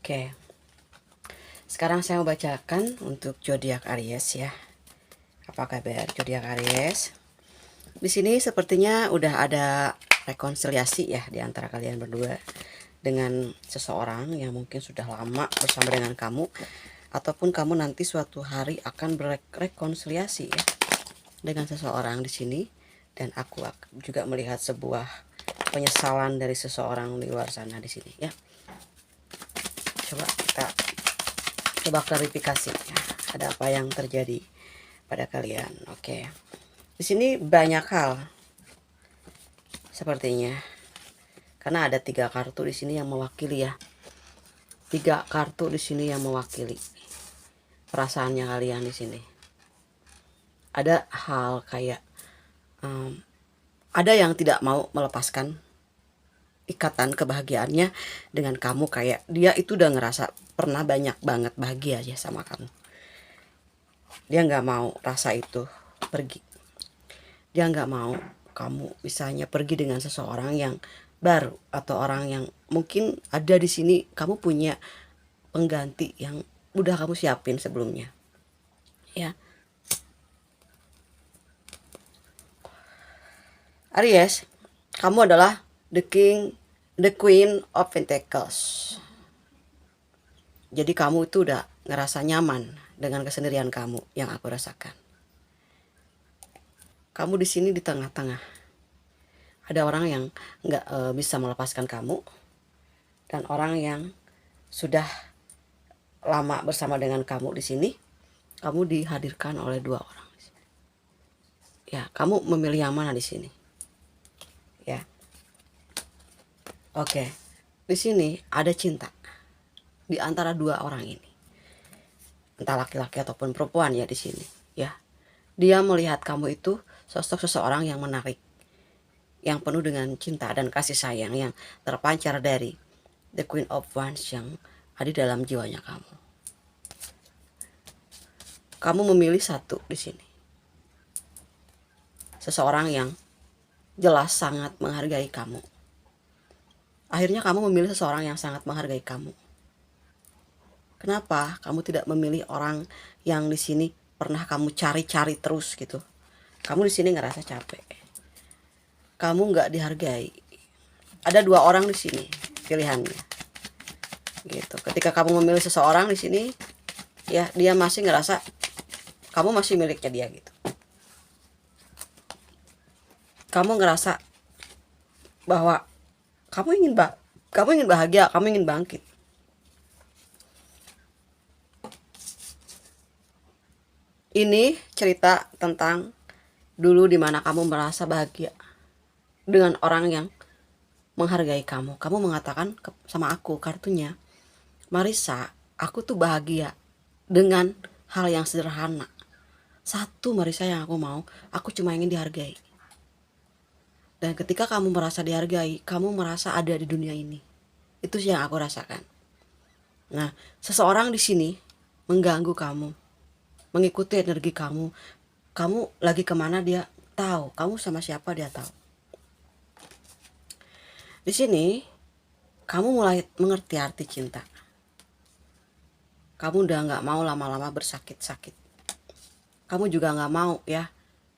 Oke, sekarang saya mau bacakan untuk zodiak Aries ya. Apa kabar zodiak Aries? Di sini sepertinya udah ada rekonsiliasi ya di antara kalian berdua dengan seseorang yang mungkin sudah lama bersama dengan kamu, ataupun kamu nanti suatu hari akan berrekonsiliasi ya dengan seseorang di sini. Dan aku juga melihat sebuah penyesalan dari seseorang di luar sana di sini ya. Coba kita klarifikasi ya, ada apa yang terjadi pada kalian. Oke, di sini banyak hal sepertinya, karena ada 3 kartu di sini yang mewakili ya. 3 kartu di sini yang mewakili perasaannya kalian di sini. Ada hal kayak ada yang tidak mau melepaskan ikatan kebahagiaannya dengan kamu, kayak dia itu udah ngerasa pernah banyak banget bahagia ya sama kamu. Dia nggak mau rasa itu pergi. Dia nggak mau kamu misalnya pergi dengan seseorang yang baru, atau orang yang mungkin ada di sini kamu punya pengganti yang udah kamu siapin sebelumnya ya. Aries, kamu adalah the queen of pentacles. Jadi kamu itu udah ngerasa nyaman dengan kesendirian kamu yang aku rasakan. Kamu di sini di tengah-tengah. Ada orang yang nggak bisa melepaskan kamu, dan orang yang sudah lama bersama dengan kamu di sini. Kamu dihadirkan oleh 2 orang. Ya, kamu memilih yang mana di sini? Ya. Oke. Di sini ada cinta di antara 2 orang ini. Entah laki-laki ataupun perempuan ya di sini, ya. Dia melihat kamu itu sosok seseorang yang menarik, yang penuh dengan cinta dan kasih sayang yang terpancar dari the Queen of Wands yang ada di dalam jiwanya kamu. Kamu memilih satu di sini. Seseorang yang jelas sangat menghargai kamu. Akhirnya kamu memilih seseorang yang sangat menghargai kamu. Kenapa kamu tidak memilih orang yang di sini pernah kamu cari-cari terus gitu? Kamu di sini ngerasa capek. Kamu nggak dihargai. Ada 2 orang di sini pilihannya. Gitu. Ketika kamu memilih seseorang di sini, ya dia masih ngerasa kamu masih miliknya dia gitu. Kamu ngerasa bahwa kamu ingin bahagia, kamu ingin bangkit. Ini cerita tentang dulu dimana kamu merasa bahagia dengan orang yang menghargai kamu. Kamu mengatakan sama aku kartunya, Marissa, aku tuh bahagia dengan hal yang sederhana. Satu Marissa yang aku mau, aku cuma ingin dihargai. Dan ketika kamu merasa dihargai, kamu merasa ada di dunia ini. Itu sih yang aku rasakan. Nah, seseorang di sini mengganggu kamu, mengikuti energi kamu. Kamu lagi kemana dia tahu, kamu sama siapa dia tahu. Di sini kamu mulai mengerti arti cinta. Kamu udah nggak mau lama-lama bersakit-sakit. Kamu juga nggak mau ya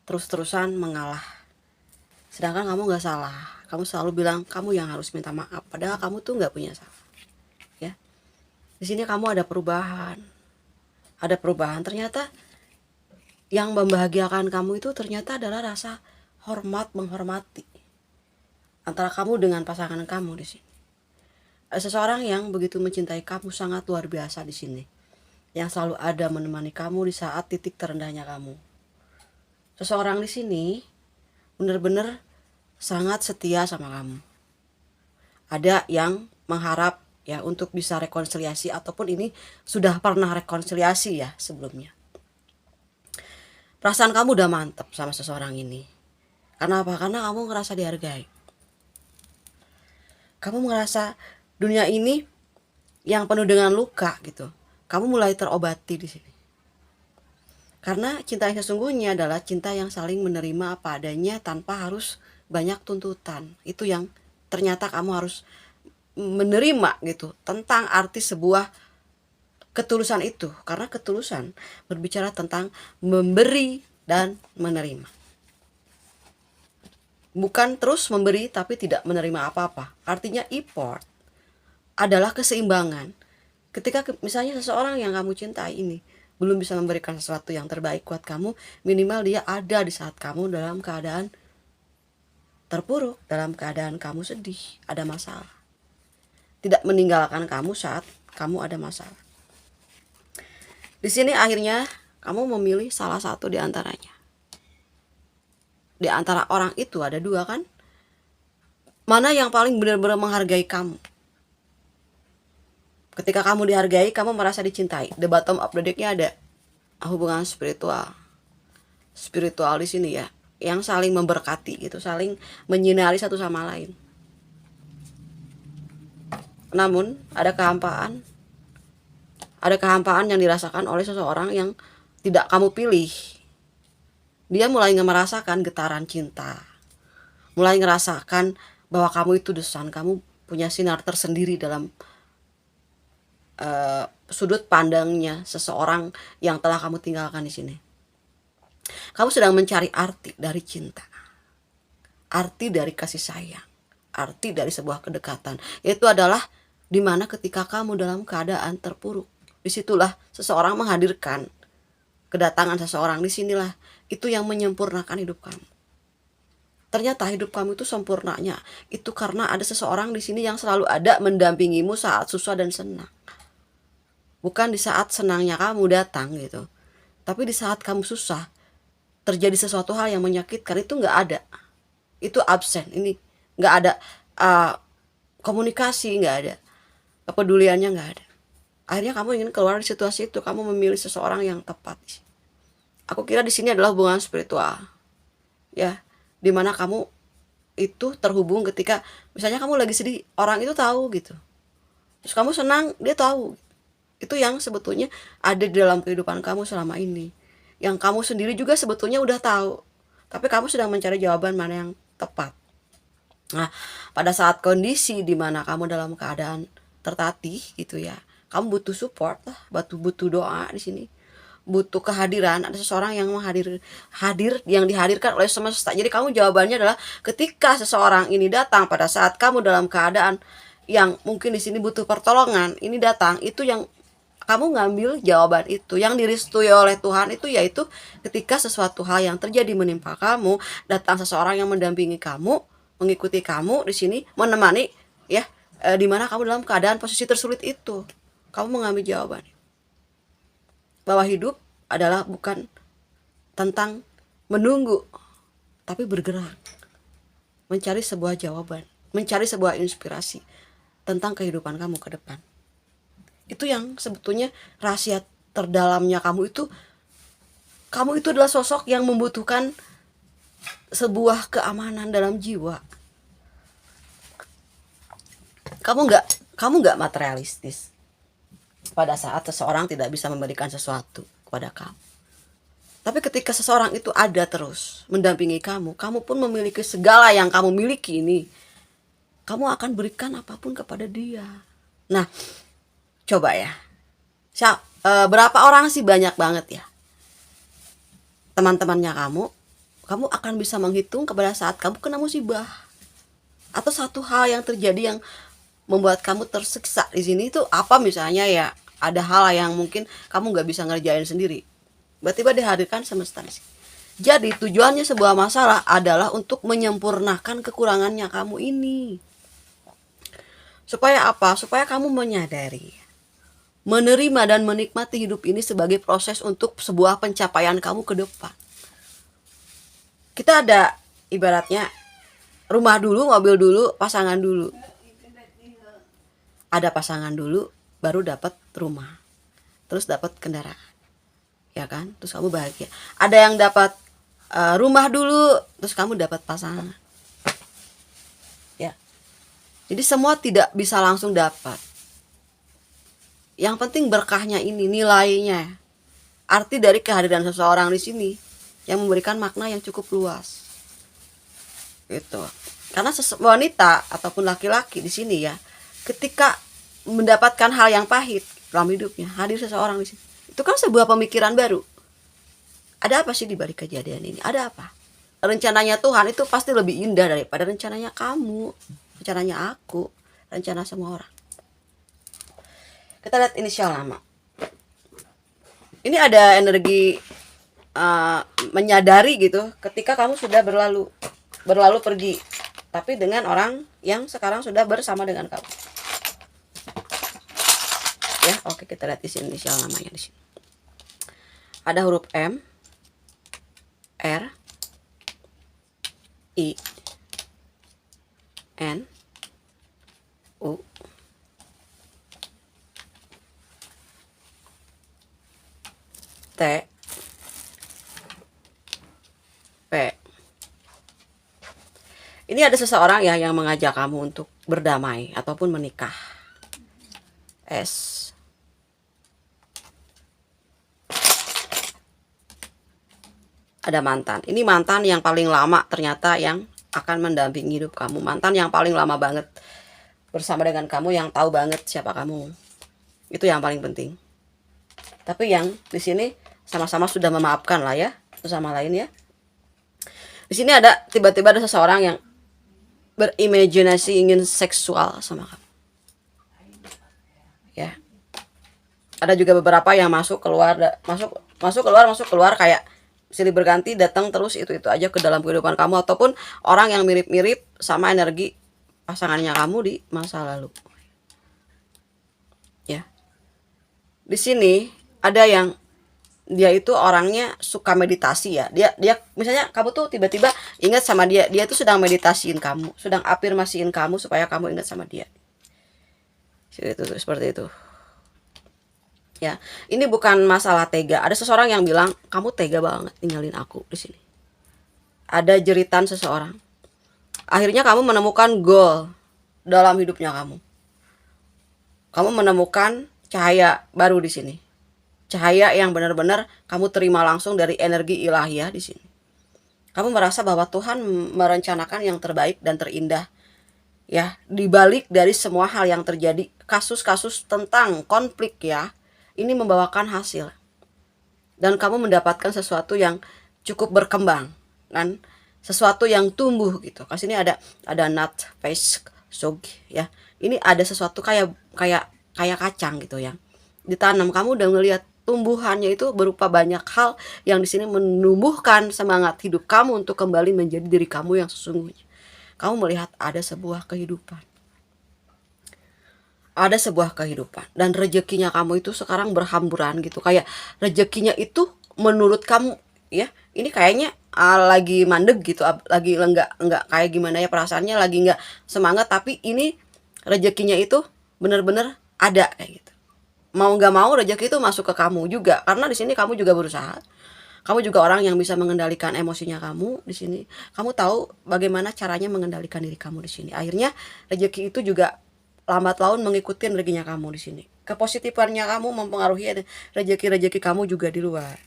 terus-terusan mengalah. Sedangkan kamu nggak salah. Kamu selalu bilang kamu yang harus minta maaf, padahal kamu tuh nggak punya salah. Ya, di sini kamu ada perubahan. Ada perubahan. Ternyata yang membahagiakan kamu itu ternyata adalah rasa hormat, menghormati antara kamu dengan pasangan kamu di sini. Ada seseorang yang begitu mencintai kamu, sangat luar biasa di sini, yang selalu ada menemani kamu di saat titik terendahnya kamu. Seseorang di sini benar-benar sangat setia sama kamu. Ada yang mengharap ya untuk bisa rekonsiliasi, ataupun ini sudah pernah rekonsiliasi ya sebelumnya. Perasaan kamu udah mantap sama seseorang ini. Karena apa? Karena kamu ngerasa dihargai. Kamu ngerasa dunia ini yang penuh dengan luka gitu, kamu mulai terobati di sini. Karena cinta yang sesungguhnya adalah cinta yang saling menerima apa adanya tanpa harus banyak tuntutan. Itu yang ternyata kamu harus menerima gitu tentang arti sebuah ketulusan itu, karena ketulusan berbicara tentang memberi dan menerima. Bukan terus memberi tapi tidak menerima apa-apa. Artinya effort adalah keseimbangan. Ketika misalnya seseorang yang kamu cintai ini belum bisa memberikan sesuatu yang terbaik buat kamu, minimal dia ada di saat kamu dalam keadaan terpuruk, dalam keadaan kamu sedih, ada masalah. Tidak meninggalkan kamu saat kamu ada masalah. Di sini akhirnya kamu memilih salah satu di antaranya. Di antara orang itu ada dua kan? Mana yang paling benar-benar menghargai kamu? Ketika kamu dihargai, kamu merasa dicintai. The bottom of the deck-nya ada hubungan spiritual. Spiritual di sini ya, yang saling memberkati gitu, saling menyinari satu sama lain. Namun ada kehampaan. Ada kehampaan yang dirasakan oleh seseorang yang tidak kamu pilih. Dia mulai merasakan getaran cinta. Mulai ngerasakan bahwa kamu itu desan, kamu punya sinar tersendiri dalam sudut pandangnya seseorang yang telah kamu tinggalkan di sini. Kamu sedang mencari arti dari cinta, arti dari kasih sayang, arti dari sebuah kedekatan. Yaitu adalah dimana ketika kamu dalam keadaan terpuruk, disitulah seseorang menghadirkan kedatangan seseorang. Disinilah itu yang menyempurnakan hidup kamu. Ternyata hidup kamu itu sempurnanya itu karena ada seseorang di sini yang selalu ada mendampingimu saat susah dan senang. Bukan di saat senangnya kamu datang gitu, tapi di saat kamu susah, terjadi sesuatu hal yang menyakitkan, itu nggak ada, itu absen. Ini nggak ada komunikasi, nggak ada kepeduliannya, nggak ada. Akhirnya kamu ingin keluar dari situasi itu, kamu memilih seseorang yang tepat. Aku kira di sini adalah hubungan spiritual, ya, dimana kamu itu terhubung ketika misalnya kamu lagi sedih, orang itu tahu gitu. Terus kamu senang, dia tahu. Itu yang sebetulnya ada di dalam kehidupan kamu selama ini, yang kamu sendiri juga sebetulnya udah tahu, tapi kamu sedang mencari jawaban mana yang tepat. Nah, pada saat kondisi dimana kamu dalam keadaan tertatih gitu ya, kamu butuh support lah, butuh doa di sini, butuh kehadiran, ada seseorang yang hadir yang dihadirkan oleh semesta. Jadi kamu jawabannya adalah ketika seseorang ini datang pada saat kamu dalam keadaan yang mungkin di sini butuh pertolongan, ini datang, itu yang kamu ngambil jawaban itu yang direstui oleh Tuhan itu, yaitu ketika sesuatu hal yang terjadi menimpa kamu, datang seseorang yang mendampingi kamu, mengikuti kamu di sini, menemani ya, dimana kamu dalam keadaan posisi tersulit itu, kamu mengambil jawaban bahwa hidup adalah bukan tentang menunggu, tapi bergerak, mencari sebuah jawaban, mencari sebuah inspirasi tentang kehidupan kamu ke depan. Itu yang sebetulnya rahasia terdalamnya kamu itu adalah sosok yang membutuhkan sebuah keamanan dalam jiwa. Kamu nggak materialistis pada saat seseorang tidak bisa memberikan sesuatu kepada kamu. Tapi ketika seseorang itu ada terus mendampingi kamu, kamu pun memiliki segala yang kamu miliki ini, kamu akan berikan apapun kepada dia. Nah, coba ya, berapa orang sih? Banyak banget ya teman-temannya kamu akan bisa menghitung kepada saat kamu kena musibah atau satu hal yang terjadi yang membuat kamu tersiksa di sini itu apa. Misalnya ya, ada hal yang mungkin kamu nggak bisa ngerjain sendiri, tiba-tiba dihadirkan semesta di sini. Jadi tujuannya sebuah masalah adalah untuk menyempurnakan kekurangannya kamu ini. Supaya apa? Supaya kamu menyadari, menerima dan menikmati hidup ini sebagai proses untuk sebuah pencapaian kamu ke depan. Kita ada ibaratnya rumah dulu, mobil dulu, pasangan dulu. Ada pasangan dulu, baru dapat rumah, terus dapat kendaraan, ya kan? Terus kamu bahagia. Ada yang dapat rumah dulu, terus kamu dapat pasangan, ya. Jadi semua tidak bisa langsung dapat. Yang penting berkahnya ini, nilainya, arti dari kehadiran seseorang di sini yang memberikan makna yang cukup luas, gitu. Karena wanita ataupun laki-laki di sini ya, ketika mendapatkan hal yang pahit dalam hidupnya, hadir seseorang di sini. Itu kan sebuah pemikiran baru. Ada apa sih di balik kejadian ini? Ada apa? Rencananya Tuhan itu pasti lebih indah daripada rencananya kamu, rencananya aku, rencana semua orang. Kita lihat inisial nama. Ini ada energi menyadari gitu ketika kamu sudah berlalu pergi, tapi dengan orang yang sekarang sudah bersama dengan kamu. Ya, oke, kita lihat di sini inisial namanya di sini. Ada huruf M, R, I, N, U, T, P. Ini ada seseorang ya yang mengajak kamu untuk berdamai ataupun menikah. S. Ada mantan. Ini mantan yang paling lama ternyata yang akan mendampingi hidup kamu. Mantan yang paling lama banget bersama dengan kamu, yang tahu banget siapa kamu. Itu yang paling penting. Tapi yang di sini sama-sama sudah memaafkan lah ya, satu sama lain ya. Di sini ada tiba-tiba ada seseorang yang berimajinasi ingin seksual sama kamu. Ya. Ada juga beberapa yang masuk keluar kayak silih berganti, datang terus itu aja ke dalam kehidupan kamu, ataupun orang yang mirip-mirip sama energi pasangannya kamu di masa lalu. Ya. Di sini ada yang dia itu orangnya suka meditasi ya. Dia misalnya kamu tuh tiba-tiba ingat sama dia tuh sedang meditasiin kamu, sedang afirmasiin kamu supaya kamu ingat sama dia. Seperti itu. Ya, ini bukan masalah tega. Ada seseorang yang bilang, kamu tega banget tinggalin aku di sini. Ada jeritan seseorang. Akhirnya kamu menemukan goal dalam hidupnya kamu. Kamu menemukan cahaya baru di sini. Cahaya yang benar-benar kamu terima langsung dari energi ilahiyah di sini. Kamu merasa bahwa Tuhan merencanakan yang terbaik dan terindah. Ya, dibalik dari semua hal yang terjadi, kasus-kasus tentang konflik ya, ini membawakan hasil. Dan kamu mendapatkan sesuatu yang cukup berkembang dan sesuatu yang tumbuh gitu. Kasih ini ada nut face sog ya. Ini ada sesuatu kayak kacang gitu ya. Ditanam, kamu udah ngelihat tumbuhannya itu berupa banyak hal yang di sini menumbuhkan semangat hidup kamu untuk kembali menjadi diri kamu yang sesungguhnya. Kamu melihat ada sebuah kehidupan. Ada sebuah kehidupan dan rezekinya kamu itu sekarang berhamburan gitu. Kayak rezekinya itu menurut kamu ya, ini kayaknya lagi mandeg gitu, lagi enggak kayak gimana ya perasaannya, lagi enggak semangat, tapi ini rezekinya itu benar-benar ada kayak gitu. Mau nggak mau rezeki itu masuk ke kamu juga, karena di sini kamu juga berusaha. Kamu juga orang yang bisa mengendalikan emosinya kamu di sini. Kamu tahu bagaimana caranya mengendalikan diri kamu di sini. Akhirnya rezeki itu juga lambat laun mengikuti rezekinya kamu di sini. Kepositifannya kamu mempengaruhi rezeki kamu juga di luar.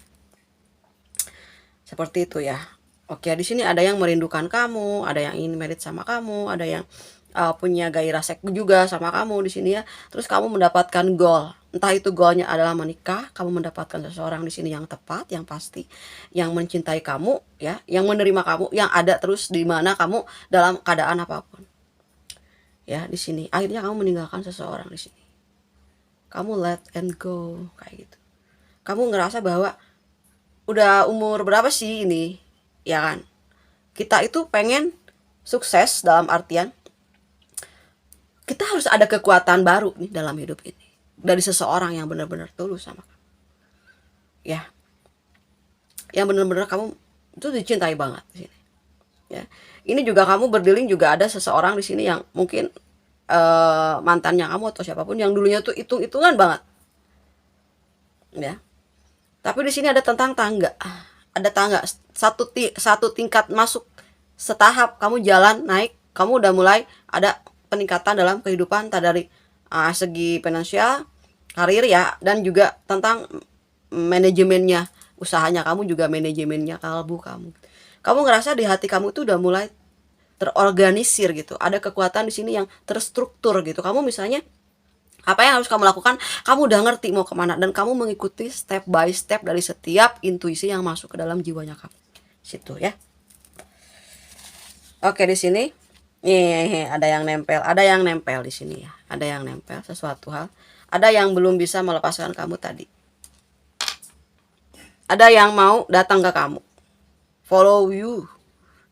Seperti itu ya. Oke, di sini ada yang merindukan kamu, ada yang ingin merit sama kamu, ada yang punya gairah seks juga sama kamu di sini ya. Terus kamu mendapatkan goal. Entah itu goalnya adalah menikah, kamu mendapatkan seseorang di sini yang tepat, yang pasti, yang mencintai kamu ya, yang menerima kamu, yang ada terus di mana kamu dalam keadaan apapun. Ya, di sini akhirnya kamu meninggalkan seseorang di sini. Kamu let and go kayak gitu. Kamu ngerasa bahwa udah umur berapa sih ini? Ya kan? Kita itu pengen sukses dalam artian kita harus ada kekuatan baru nih dalam hidup ini dari seseorang yang benar-benar tulus sama kamu. Ya. Yang benar-benar kamu itu dicintai banget di sini. Ya. Ini juga kamu berdealing juga ada seseorang di sini yang mungkin mantannya kamu atau siapapun yang dulunya tuh hitung-hitungan banget. Ya. Tapi di sini ada tentang tangga. Ada tangga satu tingkat masuk, setahap kamu jalan naik, kamu udah mulai ada peningkatan dalam kehidupan dari segi finansial, karir ya, dan juga tentang manajemennya, usahanya kamu juga manajemennya kalbu kamu. Kamu ngerasa di hati kamu itu udah mulai terorganisir gitu. Ada kekuatan di sini yang terstruktur gitu. Kamu misalnya apa yang harus kamu lakukan, kamu udah ngerti mau kemana dan kamu mengikuti step by step dari setiap intuisi yang masuk ke dalam jiwanya kamu. Situ ya. Oke, di sini nih ada yang nempel di sini ya. Ada yang nempel sesuatu hal. Ada yang belum bisa melepaskan kamu tadi. Ada yang mau datang ke kamu, follow you.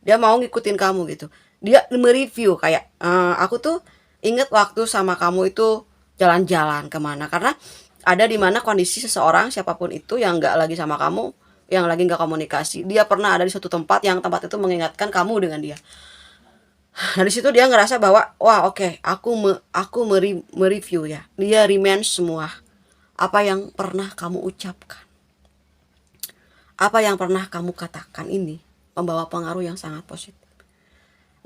Dia mau ngikutin kamu gitu. Dia mereview kayak aku tuh inget waktu sama kamu itu jalan-jalan kemana, karena ada di mana kondisi seseorang siapapun itu yang nggak lagi sama kamu, yang lagi nggak komunikasi, dia pernah ada di suatu tempat yang tempat itu mengingatkan kamu dengan dia. Nah di situ dia ngerasa bahwa wah oke, aku mereview ya, dia remind semua apa yang pernah kamu ucapkan, apa yang pernah kamu katakan ini membawa pengaruh yang sangat positif.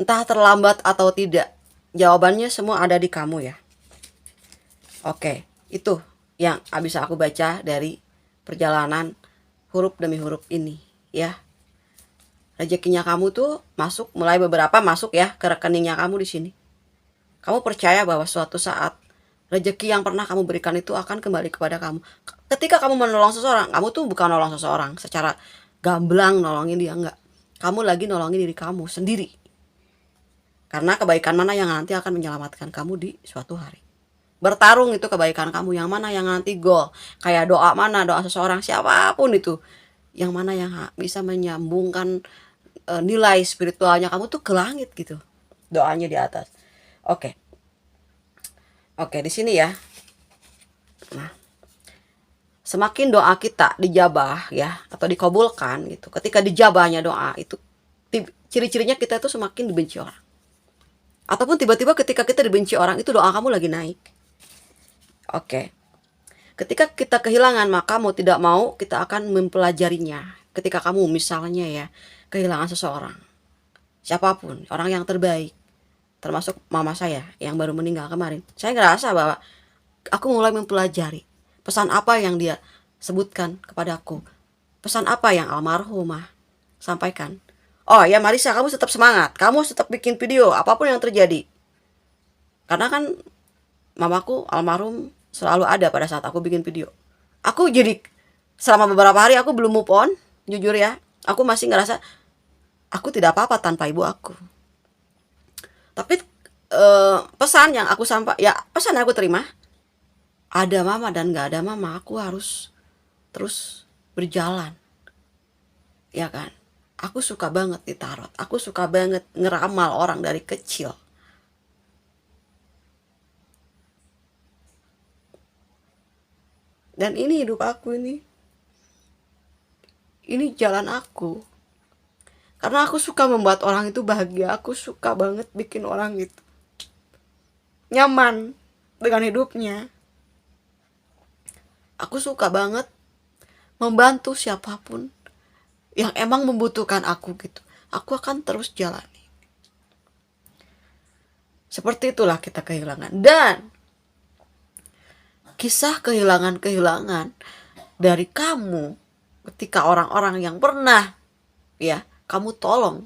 Entah terlambat atau tidak, jawabannya semua ada di kamu ya. Oke, itu yang bisa aku baca dari perjalanan huruf demi huruf ini ya. Rezekinya kamu tuh masuk, mulai beberapa masuk ya ke rekeningnya kamu di sini. Kamu percaya bahwa suatu saat rezeki yang pernah kamu berikan itu akan kembali kepada kamu. Ketika kamu menolong seseorang, kamu tuh bukan nolong seseorang secara gamblang nolongin dia, enggak. Kamu lagi nolongin diri kamu sendiri. Karena kebaikan mana yang nanti akan menyelamatkan kamu di suatu hari. Bertarung itu kebaikan kamu, yang mana yang nanti goal. Kayak doa mana, doa seseorang siapapun itu. Yang mana yang bisa menyambungkan nilai spiritualnya kamu tuh ke langit gitu. Doanya di atas. Oke. Oke, di sini ya. Nah, semakin doa kita dijabah ya atau dikabulkan gitu. Ketika dijabahnya doa itu ciri-cirinya kita tuh semakin dibenci orang. Ataupun tiba-tiba ketika kita dibenci orang itu doa kamu lagi naik. Oke. Ketika kita kehilangan, maka mau tidak mau kita akan mempelajarinya. Ketika kamu misalnya ya kehilangan seseorang, siapapun, orang yang terbaik, termasuk mama saya yang baru meninggal kemarin, saya ngerasa bahwa aku mulai mempelajari pesan apa yang dia sebutkan kepadaku, pesan apa yang almarhumah sampaikan. Oh ya Marisa, kamu tetap semangat, kamu tetap bikin video apapun yang terjadi. Karena kan mamaku almarhum selalu ada pada saat aku bikin video. Aku jadi selama beberapa hari aku belum move on, jujur ya. Aku masih ngerasa aku tidak apa-apa tanpa ibu aku. Tapi pesan yang aku pesan yang aku terima, ada mama dan gak ada mama, aku harus terus berjalan. Ya kan? Aku suka banget di tarot. Aku suka banget ngeramal orang dari kecil. Dan ini hidup aku ini. Ini jalan aku. Karena aku suka membuat orang itu bahagia. Aku suka banget bikin orang itu nyaman dengan hidupnya. Aku suka banget membantu siapapun yang emang membutuhkan aku gitu. Aku akan terus jalani. Seperti itulah kita kehilangan. Dan kisah kehilangan-kehilangan dari kamu ketika orang-orang yang pernah ya kamu tolong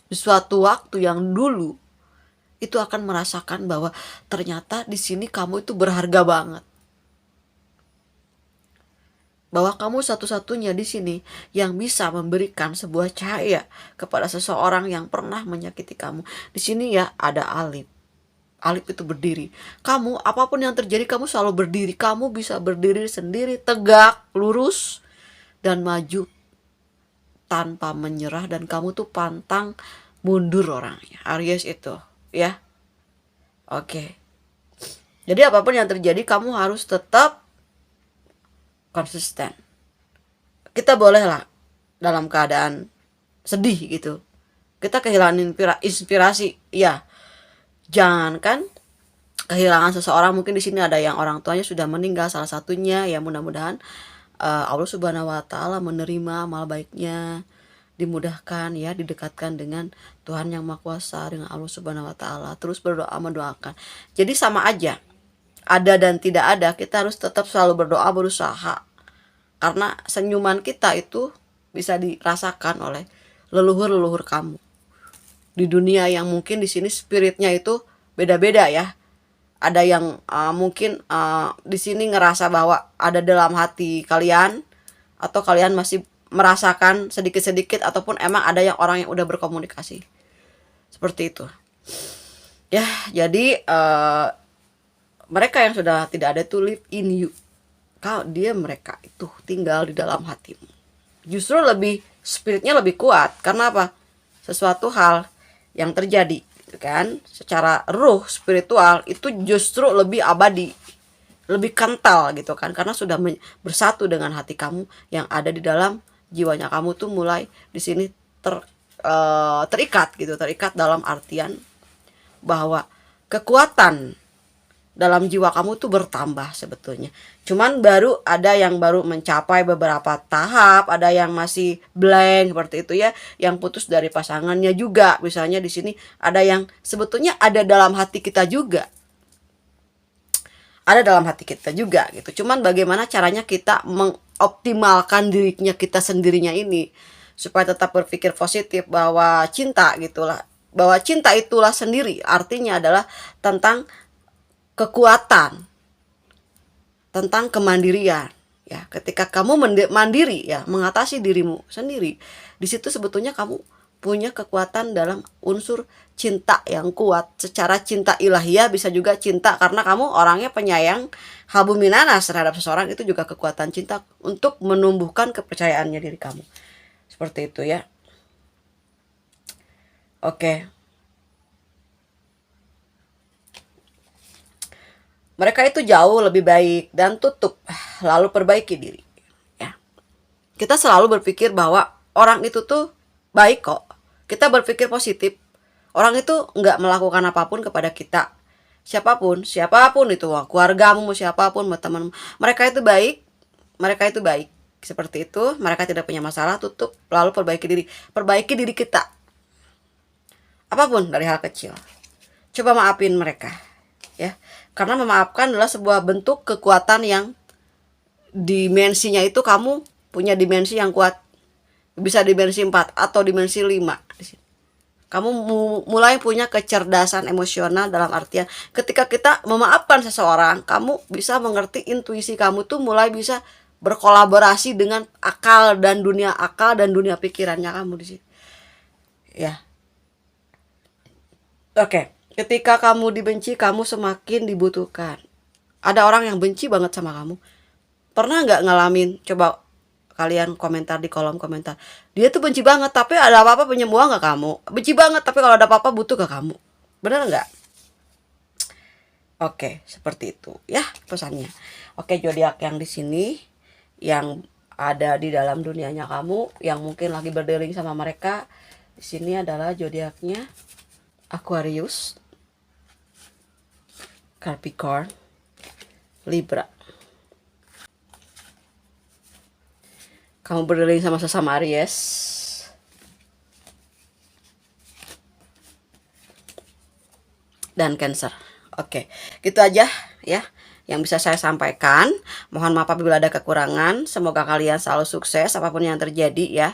di suatu waktu yang dulu, itu akan merasakan bahwa ternyata di sini kamu itu berharga banget. Bahwa kamu satu-satunya di sini yang bisa memberikan sebuah cahaya kepada seseorang yang pernah menyakiti kamu. Di sini ya ada Alif. Alif itu berdiri. Kamu apapun yang terjadi kamu selalu berdiri. Kamu bisa berdiri sendiri, tegak, lurus, dan maju tanpa menyerah. Dan kamu tuh pantang mundur orangnya. Aries itu ya. Oke. Jadi apapun yang terjadi kamu harus tetap konsisten. Kita boleh lah dalam keadaan sedih gitu. Kita kehilangan inspirasi. Ya. Jangankan kehilangan seseorang, mungkin di sini ada yang orang tuanya sudah meninggal salah satunya, ya mudah-mudahan Allah Subhanahu wa taala menerima amal baiknya, dimudahkan ya, didekatkan dengan Tuhan yang Maha Kuasa, dengan Allah Subhanahu wa taala. Terus berdoa, mendoakan. Jadi sama aja. Ada dan tidak ada, kita harus tetap selalu berdoa, berusaha. Karena senyuman kita itu bisa dirasakan oleh leluhur-leluhur kamu di dunia yang mungkin di sini spiritnya itu beda-beda ya. Ada yang mungkin di sini ngerasa bahwa ada dalam hati kalian, atau kalian masih merasakan sedikit-sedikit, ataupun emang ada yang orang yang udah berkomunikasi seperti itu ya. Jadi mereka yang sudah tidak ada to live in you, kalau mereka itu tinggal di dalam hatimu, justru lebih spiritnya lebih kuat. Karena apa? Sesuatu hal yang terjadi gitu kan, secara ruh spiritual itu justru lebih abadi, lebih kental gitu kan, karena sudah bersatu dengan hati kamu yang ada di dalam jiwanya. Kamu tuh mulai di sini terikat gitu, terikat dalam artian bahwa kekuatan dalam jiwa kamu tuh bertambah sebetulnya. Cuman baru ada yang baru mencapai beberapa tahap, ada yang masih blank seperti itu ya, yang putus dari pasangannya juga. Misalnya di sini ada yang sebetulnya ada dalam hati kita juga. Ada dalam hati kita juga gitu. Cuman bagaimana caranya kita mengoptimalkan dirinya kita sendirinya ini supaya tetap berpikir positif bahwa cinta gitulah. Bahwa cinta itulah sendiri artinya adalah tentang kekuatan, tentang kemandirian ya. Ketika kamu mandiri ya, mengatasi dirimu sendiri, di situ sebetulnya kamu punya kekuatan dalam unsur cinta yang kuat. Secara cinta ilahiyah, bisa juga cinta karena kamu orangnya penyayang, habuminanas terhadap seseorang, itu juga kekuatan cinta untuk menumbuhkan kepercayaannya diri kamu. Seperti itu ya. Oke. Mereka itu jauh lebih baik dan tutup, lalu perbaiki diri. Ya. Kita selalu berpikir bahwa orang itu tuh baik kok. Kita berpikir positif. Orang itu nggak melakukan apapun kepada kita. Siapapun itu, keluargamu, siapapun, teman. Mereka itu baik. Mereka itu baik. Seperti itu, mereka tidak punya masalah, tutup, lalu perbaiki diri. Perbaiki diri kita. Apapun dari hal kecil. Coba maafin mereka. Ya. Karena memaafkan adalah sebuah bentuk kekuatan yang dimensinya itu kamu punya dimensi yang kuat. Bisa dimensi 4 atau dimensi 5. Kamu mulai punya kecerdasan emosional dalam artian ketika kita memaafkan seseorang, kamu bisa mengerti intuisi kamu tuh mulai bisa berkolaborasi dengan akal dan dunia pikirannya kamu di sini. Ya. Oke. Ketika kamu dibenci, kamu semakin dibutuhkan. Ada orang yang benci banget sama kamu. Pernah nggak ngalamin? Coba kalian komentar di kolom komentar. Dia tuh benci banget, tapi ada apa-apa penyembuhan nggak kamu? Benci banget, tapi kalau ada apa-apa butuh ke kamu. Bener nggak? Oke, seperti itu ya pesannya. Oke, zodiak yang di sini, yang ada di dalam dunianya kamu, yang mungkin lagi berdealing sama mereka, di sini adalah zodiaknya Aquarius, Capricorn, Libra. Kamu berdealing sama sesama Aries. Dan Cancer. Oke, gitu aja ya yang bisa saya sampaikan. Mohon maaf apabila ada kekurangan. Semoga kalian selalu sukses apapun yang terjadi ya.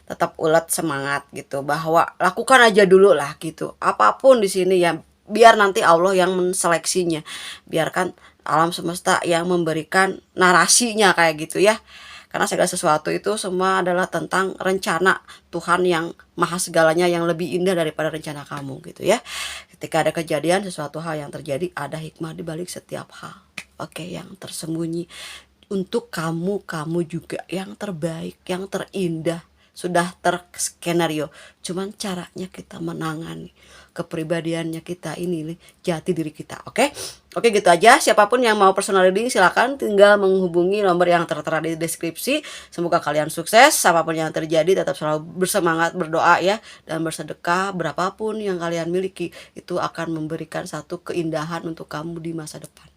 Tetap ulet, semangat gitu, bahwa lakukan aja dulu lah gitu. Apapun di sini ya, biar nanti Allah yang menseleksinya. Biarkan alam semesta yang memberikan narasinya kayak gitu ya. Karena segala sesuatu itu semua adalah tentang rencana Tuhan yang maha segalanya, yang lebih indah daripada rencana kamu gitu ya. Ketika ada kejadian, sesuatu hal yang terjadi, ada hikmah di balik setiap hal. Oke, yang tersembunyi untuk kamu juga yang terbaik, yang terindah. Sudah terskenario, cuman caranya kita menangani kepribadiannya kita ini, jati diri kita. Oke gitu aja. Siapapun yang mau personal reading silakan tinggal menghubungi nomor yang tertera di deskripsi. Semoga kalian sukses apapun yang terjadi, tetap selalu bersemangat, berdoa ya, dan bersedekah. Berapapun yang kalian miliki itu akan memberikan satu keindahan untuk kamu di masa depan.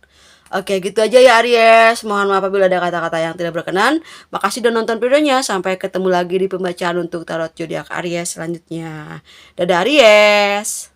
Oke, gitu aja ya Aries. Mohon maaf apabila ada kata-kata yang tidak berkenan. Makasih udah nonton videonya. Sampai ketemu lagi di pembacaan untuk tarot zodiak Aries selanjutnya. Dadah Aries.